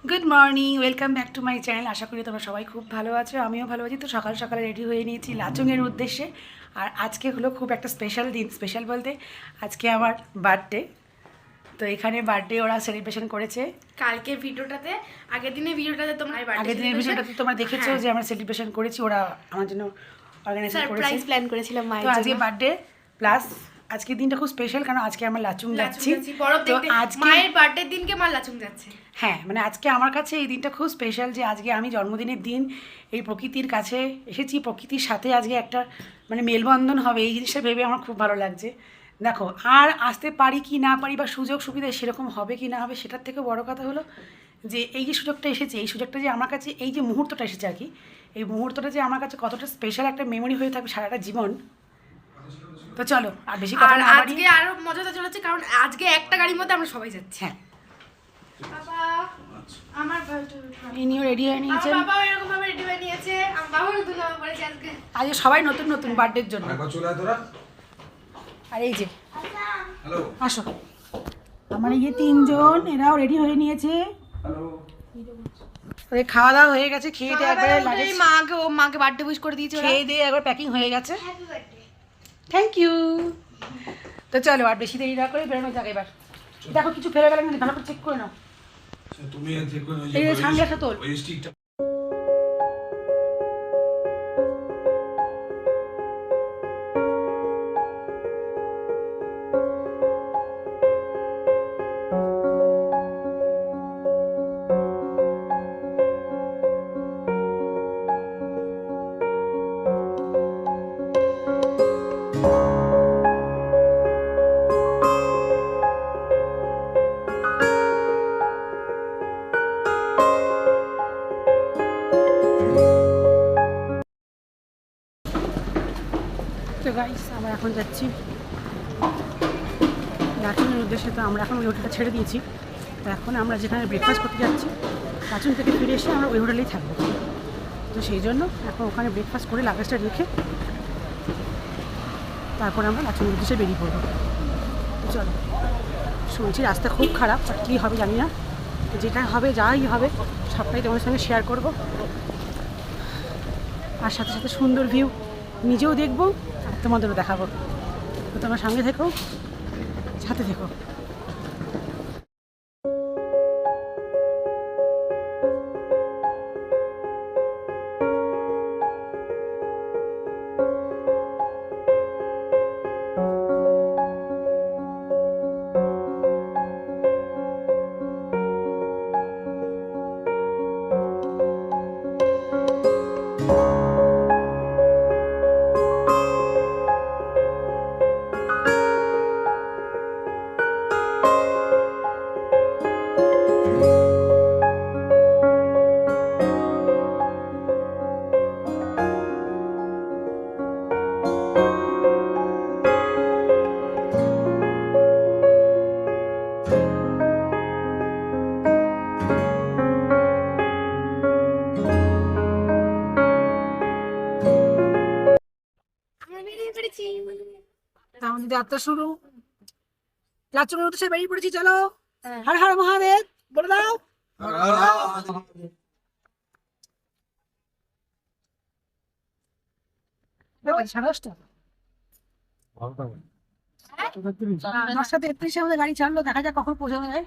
Good morning, welcome back to my channel. আশা করি তোমরা সবাই খুব ভালো আছো, আমিও ভালো আছি। তো সকাল সকালে রেডি হয়ে নিয়েছি লাচুংয়ের উদ্দেশ্যে। আর আজকে হলো খুব একটা স্পেশাল দিন। স্পেশাল বলতে আজকে আমার বার্থডে। তো এখানে বার্থডে ওরা সেলিব্রেশন করেছে। কালকের ভিডিওটাতে আগের দিনের ভিডিওটাতে তোমরা দেখেছো যে আমরা সেলিব্রেশন করেছি, ওরা আমার জন্য অর্গানাইজেশন করেছে, সারপ্রাইজ প্ল্যান করেছিলাম মায়ের তো জন্য। আজকে বার্থডে প্লাস আজকের দিনটা খুব স্পেশাল, কারণ আজকে আমরা লাচুং যাচ্ছি। তো আজকে মায়ের বার্থডে দিনকে মা লাচুং যাচ্ছে। হ্যাঁ, মানে আজকে আমার কাছে এই দিনটা খুব স্পেশাল, যে আজকে আমি জন্মদিনের দিন এই প্রকৃতির কাছে এসেছি, প্রকৃতির সাথে আজকে একটা মানে মেলবন্ধন হবে, এই জিনিসটা ভেবে আমার খুব ভালো লাগছে। দেখো, আর আসতে পারি কি না পারি বা সুযোগ সুবিধা সেরকম হবে কি না হবে, সেটার থেকে বড় কথা হলো যে এই যে সুযোগটা এসেছে, এই সুযোগটা যে আমার কাছে, এই যে মুহূর্তটা এসেছে আর কি, এই মুহূর্তটা যে আমার কাছে কতটা স্পেশাল একটা মেমোরি হয়ে থাকবে সারাটা জীবন। তো চলো আর বেশি কথা না বাড়িয়ে, আজকে আরো মজাটা চলেছে, কারণ আজকে একটা গাড়ির মধ্যে আমরা সবাই যাচ্ছি। হ্যাঁ, বাবা আমার ইনিও রেডি হয়ে নিয়েছেন, বাবা এরকম ভাবে রেডি হয়ে নিয়েছে, আমার বাবাও নতুন জামা পরেছে আজকে। আজকে সবাই নতুন নতুন বার্থডের জন্য। আর এই যে আসো, আমার এই যে তিনজন, এরাও রেডি হয়ে নিয়েছে। ওদের খাওয়া দাওয়া হয়ে গেছে, খেয়ে দিয়ে একবারে লাগেজ, মাকে বার্থডে উইশ করে দিয়েছে, খেয়ে দিয়ে একবার প্যাকিং হয়ে গেছে। Thank you. তো চলো আর বেশি দেরি না করে বেরোনো যাক এবার। দেখো কিছু ফেলে গেলে ভালো করে চেক করে নাও। তুমি চেক করে এই যে সানগ্লাসটা তোল। ওই স্টিকটা তো গাইস, আমরা এখন যাচ্ছি লাচুংয়ের উদ্দেশ্যে। তো আমরা এখন ওই হোটেলটা ছেড়ে দিয়েছি। তো এখন আমরা যেখানে ব্রেকফাস্ট করতে যাচ্ছি, লাচুং থেকে ফিরে এসে আমরা ওই হোটেলেই থাকবো। তো সেই জন্য এখন ওখানে ব্রেকফাস্ট করে লাগেজটা রেখে তারপর আমরা লাচুংয়ের উদ্দেশ্যে বেরিয়ে পড়বো। তো চলো, শুনছি রাস্তা খুব খারাপ, আর কী হবে জানি না। তো যেটা হবে, যাই হবে, সবটাই তোমাদের সঙ্গে শেয়ার করব। আর সাথে সাথে সুন্দর ভিউ নিজেও দেখবো আর তোমাদেরও দেখাবো। তো তোমার সঙ্গে থেকো, সাথে থেকো। আমাদের যাত্রা শুরু, লাচুংয়ের উদ্দেশ্যে বেরিয়ে পড়েছি। চলো, হর হর মহাদেব বলে দাও। সাড়ে 10:33 আমাদের গাড়ি ছাড়লো, দেখা যাক কখন পৌঁছানো যায়।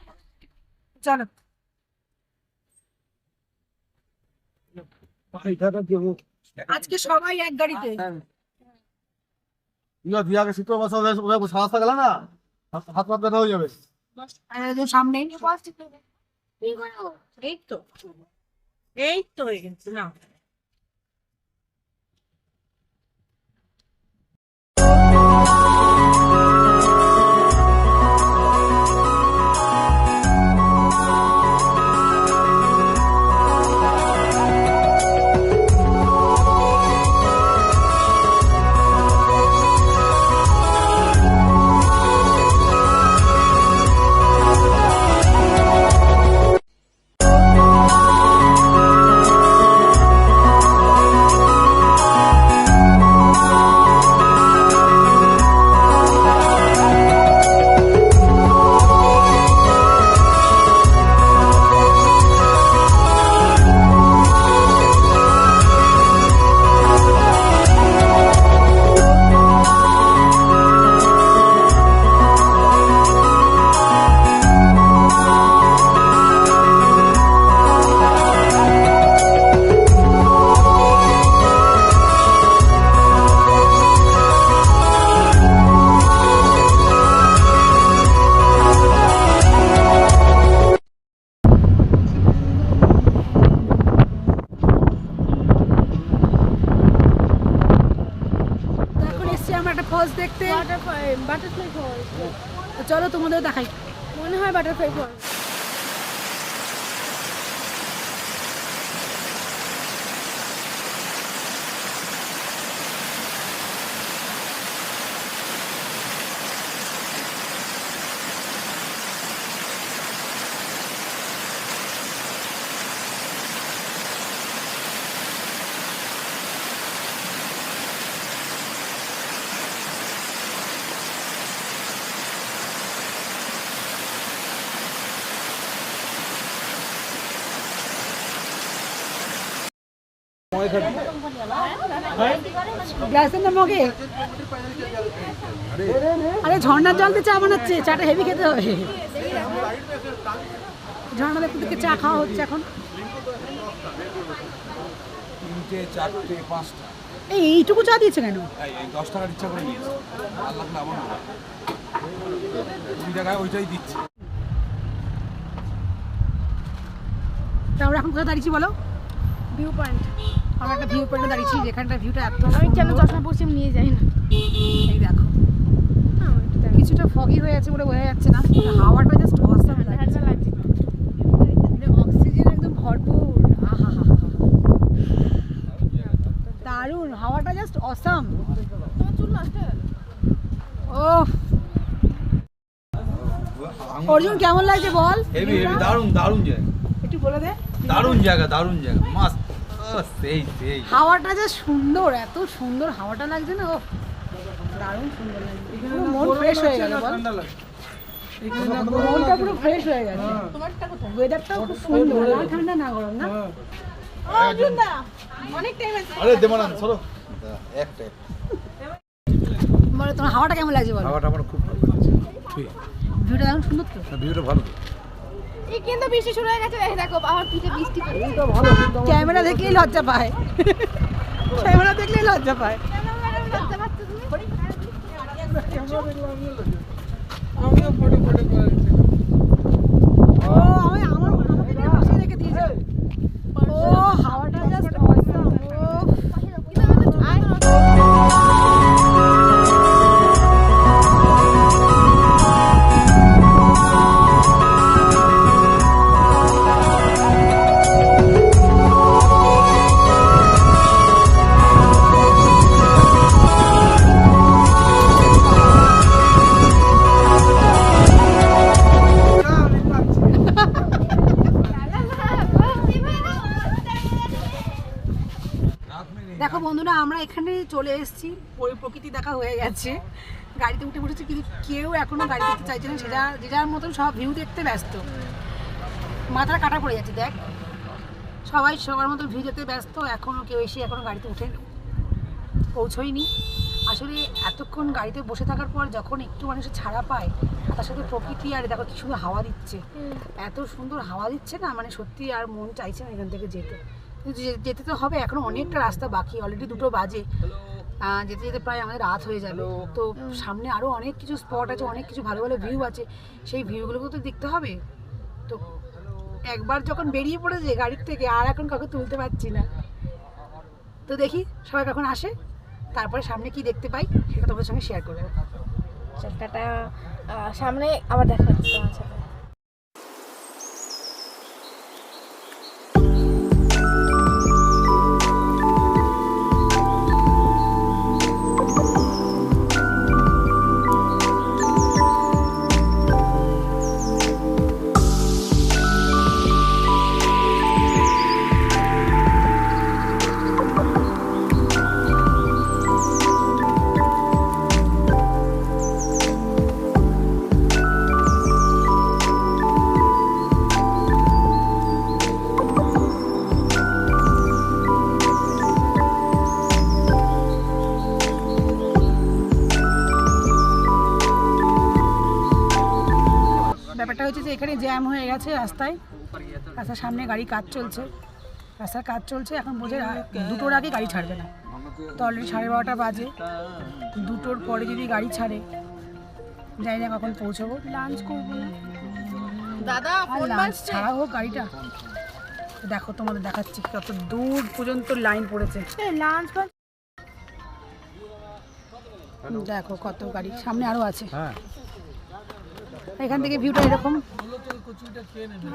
চলো, আজকে সবাই এক গাড়িতে। সারাস্তা গেল না, হাত পাত ব্যথা হয়ে যাবে। সামনে এই তো, এই তো হয়ে গেছে না। দেখতে? বাটারফ্লাই ফলস তো চলো তোমাদের দেখাই। মনে হয় বাটারফ্লাই ফলস। গ্লাসের না মগে? আরে ঝর্ণার জল দিয়ে চা বানাচ্ছে, চাটা হেভি খেতে হবে। ঝর্ণা দেখতে দেখতে চা খাওয়া হচ্ছে এখন। 3টে 4টে 5টা এইটুকু চা দিয়েছে কেন? এই 10 টাকার ইচ্ছা করে নিয়েছে। আর লাগলে আমার না 2 টাকায় ওইটাই দিচ্ছে। তা আমরা এখন কোথায় দাঁড়িয়েছি বলো? View point. আমরা একটা ভিউ পয়েন্টে দাঁড়িয়েছি, যেখানটা ভিউটা এত আমি কেন সুন্দর। চশমা পশ্চিম নিয়ে যাই না? এই দেখো কিছুটা ফগি হয়ে আছে বলে বোঝা যাচ্ছে না, হাওয়াটা জাস্ট অসাম লাগছে। মানে অক্সিজেন একদম ভরপুর। আহা হা হা, দারুণ হাওয়াটা জাস্ট অসাম। ও অর্জুন কেমন লাগছে বল? হেভি হেভি দারুণ দারুণ জায়গা, একটু বলে দে। দারুণ জায়গা, দারুণ জায়গা, মাস্ট। সেই সেই হাওয়াটা যা সুন্দর, এত সুন্দর হাওয়াটা লাগছে না, ও দারুণ সুন্দর লাগছে। পুরো মন ফ্রেশ হয়ে গেল বল, মনটা পুরো ফ্রেশ হয়ে গেছে। ওয়েদারটাও খুব সুন্দর, না ঠান্ডা না গরম না। অর্জুন দা অনেক টাইম আছে। আরে দেবো না, সরো একটা। বলো তোমার হাওয়াটা কেমন লাগছে বলো? খাওয়াটা আমার খুব ভালো লাগছে। ভিউটা দারুণ সুন্দর তো। ভিউটা ভালো। এই কিন্তু বৃষ্টি শুরু হয়ে গেছে, এই দেখো আমার পিঠে বৃষ্টি পড়ছে। ক্যামেরা দেখলেই লজ্জা পায়, ক্যামেরা দেখলেই লজ্জা পায়। লজ্জা পাচ্ছ তুমি? ও আমাকে দিয়ে বসিয়ে রেখে দিয়েছে। ও হাওয়াটা জাস্ট অসাম। ও দেখো বন্ধুরা, আমরা এখানে চলে এসেছি, প্রকৃতি দেখা হয়ে গেছে, গাড়িতে উঠে বসেছি, কিন্তু কেউ এখনো গাড়ি দেখতে চাইছে না। যে যার মতন সব ভিউ দেখতে ব্যস্ত, মাথাটা কাটা পড়ে যাচ্ছে। দেখ সবাই সবার মতো ভিউ দেখতে ব্যস্ত, এখনও কেউ এসে এখনও গাড়িতে উঠে পৌঁছয়নি। আসলে এতক্ষণ গাড়িতে বসে থাকার পর যখন একটু মানুষের ছাড়া পায়, তার সাথে প্রকৃতি, আর দেখো কি সুন্দর হাওয়া দিচ্ছে, এত সুন্দর হাওয়া দিচ্ছে না, মানে সত্যি আর মন চাইছে না এখান থেকে যেতে। কিন্তু যেতে তো হবে, এখনো অনেকটা রাস্তা বাকি, অলরেডি 2টো বাজে, যেতে যেতে প্রায় আমাদের রাত হয়ে যাবে। তো সামনে আরও অনেক কিছু স্পট আছে, অনেক কিছু ভালো ভালো ভিউ আছে, সেই ভিউগুলোকেও তো দেখতে হবে। তো একবার যখন বেরিয়ে পড়েছে গাড়ির থেকে, আর এখন কাউকে তুলতে পারছি না। তো দেখি সবাই কখন আসে, তারপরে সামনে কি দেখতে পাই সেটা তোমাদের সঙ্গে শেয়ার করবো। টাটা, সামনে আবার দেখা হচ্ছে তোমার সাথে। ব্যাপারটা হচ্ছে যে এখানে জ্যাম হয়ে গেছে রাস্তায়, রাস্তার সামনে গাড়ি কাজ চলছে, রাস্তার কাজ চলছে, এখন বোঝে 2টোর আগে গাড়ি ছাড়বে না। তো অলরেডি 12:30 বাজে, 2টোর পরে যদি গাড়ি ছাড়ে জানি না কখন পৌঁছবো। লাঞ্চ করবো দাদা, আর লাঞ্চ ছাড়া হোক গাড়িটা। দেখো তোমাদের দেখাচ্ছি কত দূর পর্যন্ত লাইন পড়েছে। লাঞ্চ দেখো কত গাড়ি, সামনে আরো আছে। হ্যাঁ এখান থেকে ভিউটা এরকম।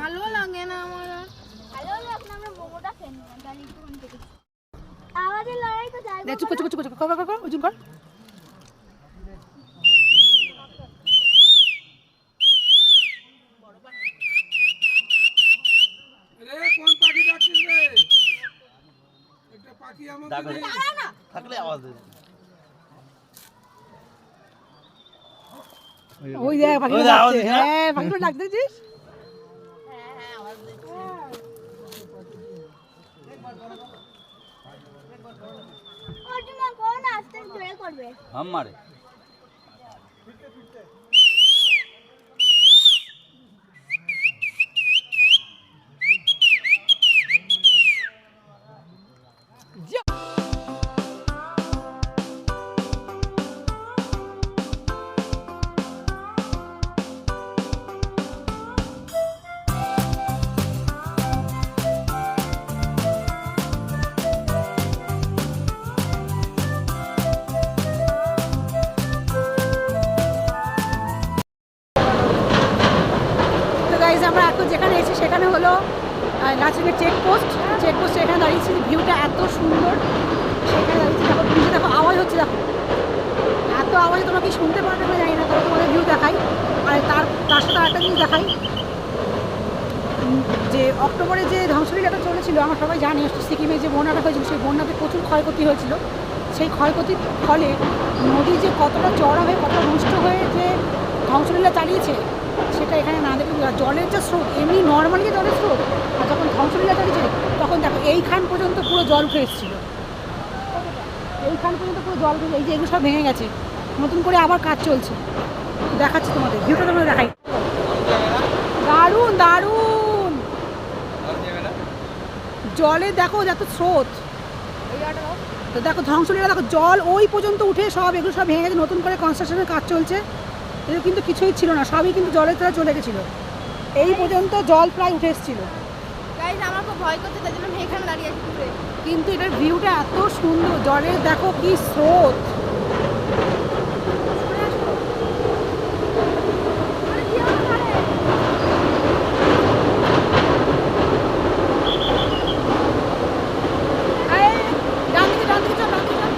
ভালো লাগে না আমার। দেখ, চুপ কর, চুপ কর, চুপ কর, কর, কর, কর, ওজন কর। কোন পাখি ডাকছিস রে? একটা পাখি আমাকে থাকলে আওয়াজ দেবে। ওই দেখ পাখিটা ওই দেখ, আওয়াজ ডাকছে। দিচ্ছে না? হ্যাঁ, পাখিটা ডাক দেখছিস? হাম মারে। তো গাইজ আমরা এখন যেখানে এসেছি সেখানে হলো নাচিনের চেকপোস্ট। চেকপোস্টে এখানে দাঁড়িয়েছি, ভিউটা এত সুন্দর। সেখানে দাঁড়িয়েছি, দেখো ভিউটা, দেখো আওয়াজ হচ্ছে, দেখো এত আওয়াজে তোমরা কি শুনতে পারবে না জানি না। তবে তোমাদের ভিউ দেখাই। আর তার সাথে একটা জিনিস দেখাই, যে অক্টোবরে যে ধ্বংসলীলাটা চলেছিল আমরা সবাই জানি, সিকিমে যে বন্যাটা হয়েছিল সেই বন্যাতে প্রচুর ক্ষয়ক্ষতি হয়েছিল। সেই ক্ষয়ক্ষতির ফলে নদী যে কতটা চড়া হয়ে কতটা নষ্ট হয়ে যে ধ্বংসলীলা চালিয়েছে সেটা এখানে না দেখলে বোঝা যায়। জলের যে স্রোত, এমনি নর্মালি যে জলের স্রোত, আর যখন ধ্বংসলীলা চালিয়েছে তখন দেখো এইখান পর্যন্ত পুরো জল উঠে এসেছিলো। এইখান পর্যন্ত পুরো জল উঠে, এই যে এগুলো সব ভেঙে গেছে, নতুন করে আবার কাজ চলছে। দেখাচ্ছি তোমাদের, ভিউটা তোমাদের দেখাই। দারুণ দারুণ জলে দেখো যত স্রোত। তো দেখো ধ্বংসলীলা, দেখো জল ওই পর্যন্ত উঠে সব এগুলো সব ভেঙে গেছে, নতুন করে কনস্ট্রাকশনের কাজ চলছে। এগুলো কিন্তু কিছুই ছিল না, সবই কিন্তু জলের তলায় চলে গেছিলো। এই পর্যন্ত জল প্রায় উঠে এসেছিলো। গাইজ আমার খুব ভয় করছে, তাই জন্য আমি এখানে দাঁড়িয়ে আছি দূরে। কিন্তু এটার ভিউটা এত সুন্দর, জলের দেখো কি স্রোত। এই, ডান দিকে, ডান দিকে চল, ডান দিকে চল।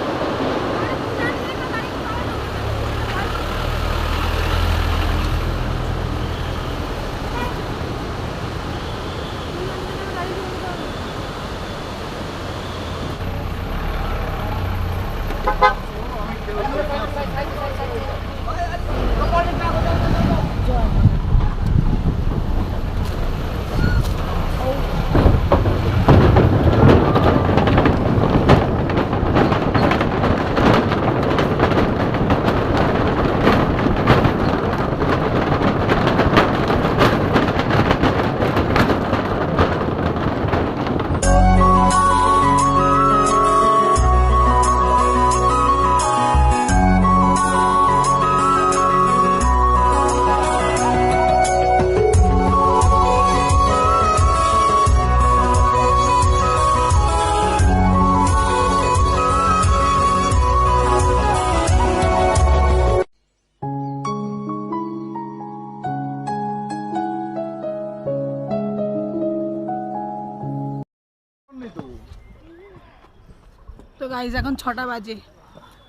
তো গাইজ এখন 6টা বাজে,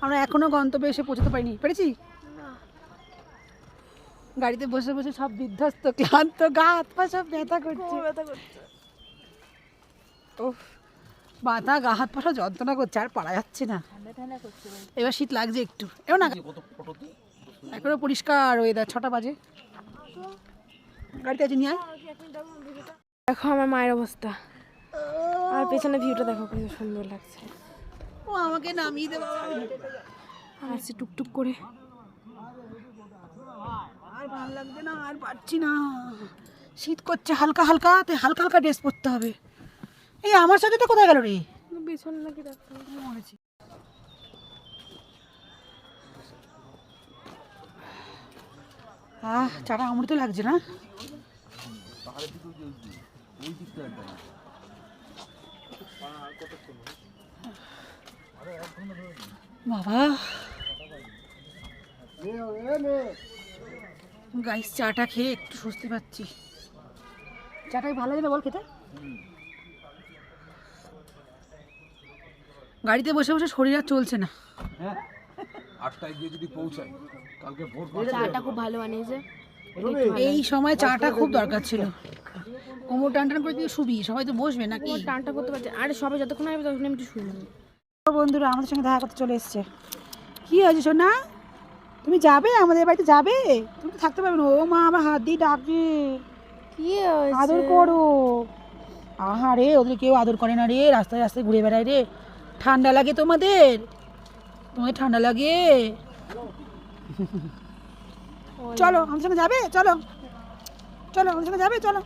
আমরা এখনো গন্তব্যে এসে পৌঁছতে পারিনি। পেরেছি? গাড়িতে বসে বসে সব বিধ্বস্ত, ক্লান্ত, গা হাত পা সব ব্যথা করছে। ওহ, ব্যথা, গা হাত পা সব যন্ত্রণা করছে, আর পারা যাচ্ছে না। এবার শীত লাগছে একটু, এও না এখনো পরিষ্কার ওয়েদার। 6টা বাজে, গাড়িতে আছে, নিয়ে আয়। দেখো আমার মায়ের অবস্থা, আর পেছনে ভিউটা দেখো কত সুন্দর লাগছে। ও আমাকে নামিয়ে দেবো, আর সে টুকটুক করে। আর ভালো লাগছে না, আর পারছি না, শীত করছে হালকা হালকা, তাই হালকা হালকা ড্রেস পরতে হবে। এই আমার সাথে তো কোথায় গেল রে? পেছনে নাকি দেখতে মরেছি। চাটা অমৃত লাগছে না? বাবা গাইস চাটা খেয়ে একটু স্বস্তি পাচ্ছি। চাটাই ভালো যাবে বল খেতে? গাড়িতে বসে বসে শরীর আর চলছে না। 8টায় গিয়ে যদি পৌঁছাই কালকে ভোর চাটা খুব ভালো বানিয়েছে। এই সময় চাটা খুব দরকার ছিল। কোমর টান টান করে দিয়ে শুবি, সবাই তো বসবে নাকি? টানটা করতে পারছে, আরে সবাই যতক্ষণ আসবে ততক্ষণ আমি একটু শুয়ে নেবো। বন্ধুরা আমাদের সঙ্গে দেখা করতে চলে এসছে। কি হয়েছে সোনা, তুমি যাবে আমাদের বাড়িতে যাবে? তুমি তো থাকতে পারবে না। ও মা আমার হাত দিয়ে ডাকবে, কি আদর করো। আহা রে, ওদের কেউ আদর করে না রে, রাস্তায় রাস্তায় ঘুরে বেড়ায় রে। ঠান্ডা লাগে তোমাদের? তোমাদের ঠান্ডা লাগে? চলো আমাদের সঙ্গে যাবে, চলো চলো আমাদের সঙ্গে যাবে, চলো।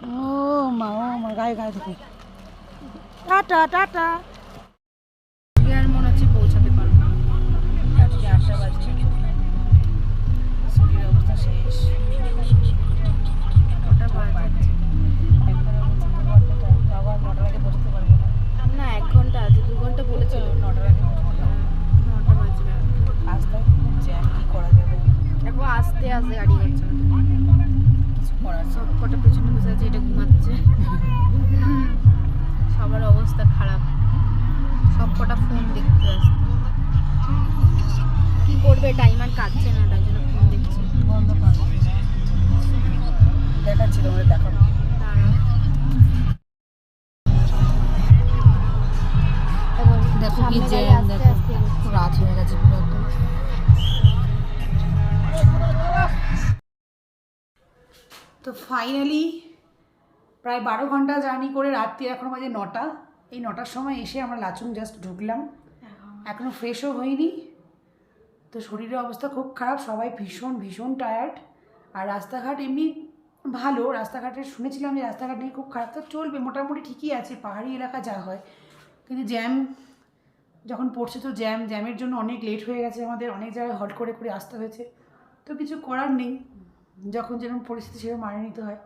ও মা গায়ে গায়ে থেকে টাটা টাটা। আর মনে হচ্ছে পৌঁছাতে পারবো না, আজকে 8টা বাজে, শরীরের অবস্থা শেষ। কটা বাজে? আবার 9টার আগে বসতে পারবো না। না 1 ঘন্টা আছে, 2 ঘন্টা বলেছিল। 9টার আগে বসতে পারবো না। 9টা বাজবে। রাস্তায় খুব জ্যাম, কি করা যাবে? এখন আস্তে আস্তে গাড়ি যাচ্ছে, কিছু করার নেই। সব কটা পেছনে বসে আছে, এটা ঘুমাচ্ছে। সবার অবস্থা খারাপ, সব কটা ফোন দেখতে আসছে। কি করবে, টাইমার কাটছে না, তাই জন্য ফোন দেখছে। বন্ধ করো, দেখাচ্ছি তোমাদের, দেখাবো। দেখো কি জ্যাম, দেখো রাত হয়ে গেছে পুরো একদম। তো ফাইনালি প্রায় 12 ঘন্টা জার্নি করে রাত্রি এখন বাজে 9টা। এই 9টার সময় এসে আমরা লাচুং জাস্ট ঢুকলাম, এখনও ফ্রেশও হইনি। তো শরীরের অবস্থা খুব খারাপ, সবাই ভীষণ ভীষণ টায়ার্ড। আর রাস্তাঘাট এমনি ভালো, রাস্তাঘাটে শুনেছিলাম যে রাস্তাঘাট নিয়ে খুব খারাপ, তো চলবে মোটামুটি, ঠিকই আছে, পাহাড়ি এলাকা যা হয়। কিন্তু জ্যাম যখন পড়ছে, তো জ্যামের জন্য অনেক লেট হয়ে গেছে আমাদের, অনেক জায়গায় হল্ট করে করে আসতে হয়েছে। তো কিছু করার নেই, যখন যেরকম পরিস্থিতি সেরকম মানিয়ে নিতে হয়,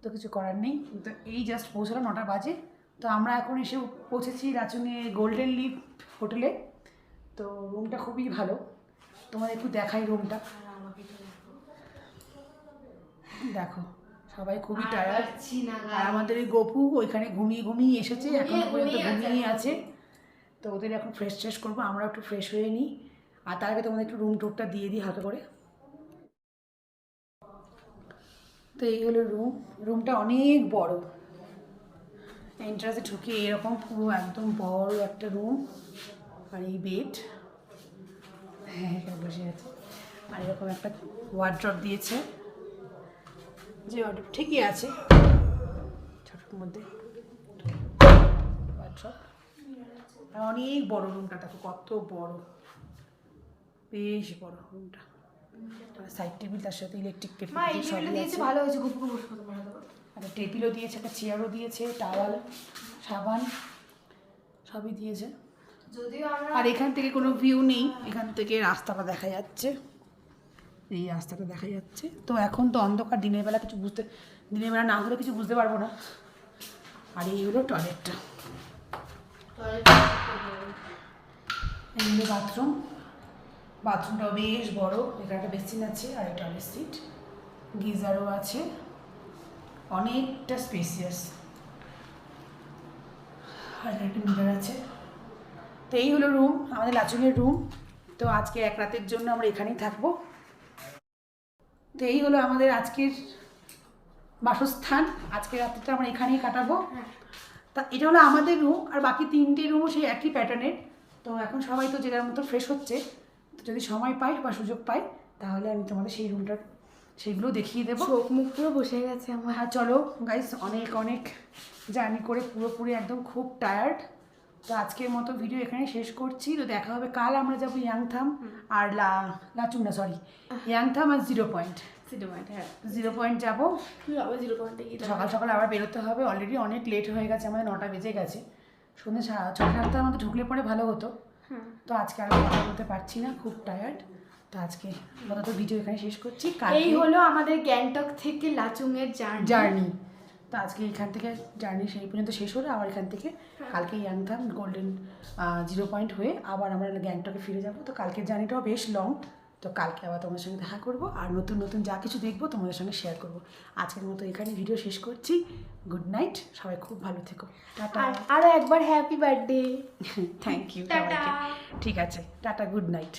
তো কিছু করার নেই। তো এই জাস্ট পৌঁছালো 9টা বাজে। তো আমরা এখন এসে পৌঁছেছি লাচুংয়ে গোল্ডেন লিভ হোটেলে। তো রুমটা খুবই ভালো, তোমাদের একটু দেখাই রুমটা। দেখো সবাই খুবই টায়ার্ড, আর আমাদের এই গপু ওইখানে ঘুমিয়ে ঘুমিয়ে এসেছে, এখন পর্যন্ত ঘুমিয়ে আছে। তো ওদের এখন ফ্রেশ করবো, আমরা একটু ফ্রেশ হয়ে নিই। আর তার আগে তোমাদের একটু রুম টুরটা দিয়ে দিই হালকা করে। তো এই হলো রুমটা অনেক বড়, এন্ট্রান্সে ঢুকে এরকম পুরো একদম বড় একটা রুম। আর এই বেড, হ্যাঁ এখানে বসে আছে। আর এরকম একটা ওয়ার্ড্রপ দিয়েছে, যে ওয়ার্ড্রপ ঠিকই আছে ছোটোর মধ্যে ওয়ার্ড্রপ। আর অনেক বড় রুমটা, দেখো কত বড়, বেশ বড় রুমটা। সাইড টেবিল, তার সাথে ইলেকট্রিক কেটল দিয়েছে, ভালো হয়েছে। একটা টেবিলও দিয়েছে, একটা চেয়ারও দিয়েছে, টাওয়াল, সাবান সবই দিয়েছে। আর এখান থেকে কোনো ভিউ নেই, এখান থেকে রাস্তাটা দেখা যাচ্ছে, এই রাস্তাটা দেখা যাচ্ছে। তো এখন তো অন্ধকার, দিনের বেলা না হলে কিছু বুঝতে পারবো না। আর এই হলো টয়লেটটা, এই হলো বাথরুমটাও বেশ বড়। এখানে একটা বেসিন আছে আর একটা টয়লেট সিট, গিজারও আছে, অনেকটা স্পেসিয়াস। আর একটা মিটার আছে। তো এই হলো রুম, আমাদের লাচুংয়ের রুম। তো আজকে 1 রাতের জন্য আমরা এখানেই থাকবো। তো এই হলো আমাদের আজকের বাসস্থান, আজকের রাত্রিটা আমরা এখানেই কাটাবো। তা এটা হলো আমাদের রুম, আর বাকি 3টে রুমও সেই একই প্যাটার্নের। তো এখন সবাই তো যে যার মতো ফ্রেশ হচ্ছে, তো যদি সময় পাই বা সুযোগ পাই তাহলে আমি তোমাদের সেই রুমটার সেগুলো দেখিয়ে দেবো। চোখ মুখ পুরো বসে গেছে আমার। হ্যাঁ চলো গাইস, অনেক জার্নি করে পুরোপুরি একদম খুব টায়ার্ড। তো আজকের মতো ভিডিও এখানে শেষ করছি। তো দেখা হবে কাল, আমরা যাবো ইয়াংথাম আর লাচুং না, সরি ইয়াংথাম আর 0 পয়েন্ট। হ্যাঁ 0 পয়েন্ট যাবো, আবার 0 পয়েন্টে গিয়ে সকাল সকাল আবার বেরোতে হবে। অলরেডি অনেক লেট হয়ে গেছে, আমাদের 9টা বেজে গেছে। সন্ধ্যে 6-7টার মধ্যে ঢুকলে পরে ভালো হতো। তো আজকে আর কথা বলতে পারছি না, খুব টায়ার্ড। তো আজকে আপাতত ভিডিও এখানে শেষ করছি। এই হলো আমাদের গ্যাংটক থেকে লাচুংয়ের জার্নি। তো আজকে এখান থেকে জার্নি সেই পর্যন্ত শেষ হলো, আবার এখান থেকে কালকে ইয়াংথাং গোল্ডেন 0 পয়েন্ট হয়ে আবার আমরা গ্যাংটকে ফিরে যাব। তো কালকের জার্নিটাও বেশ লং, তো কালকে আবার তোমাদের সঙ্গে দেখা করব আর নতুন নতুন যা কিছু দেখবো তোমাদের সঙ্গে শেয়ার করব। আজকের মতো এখানে ভিডিও শেষ করছি। গুড নাইট, সবাই খুব ভালো থেকো, টাটা। আরও একবার happy birthday. Thank you ta-ta. সবাইকে। ঠিক আছে, টাটা, গুড নাইট।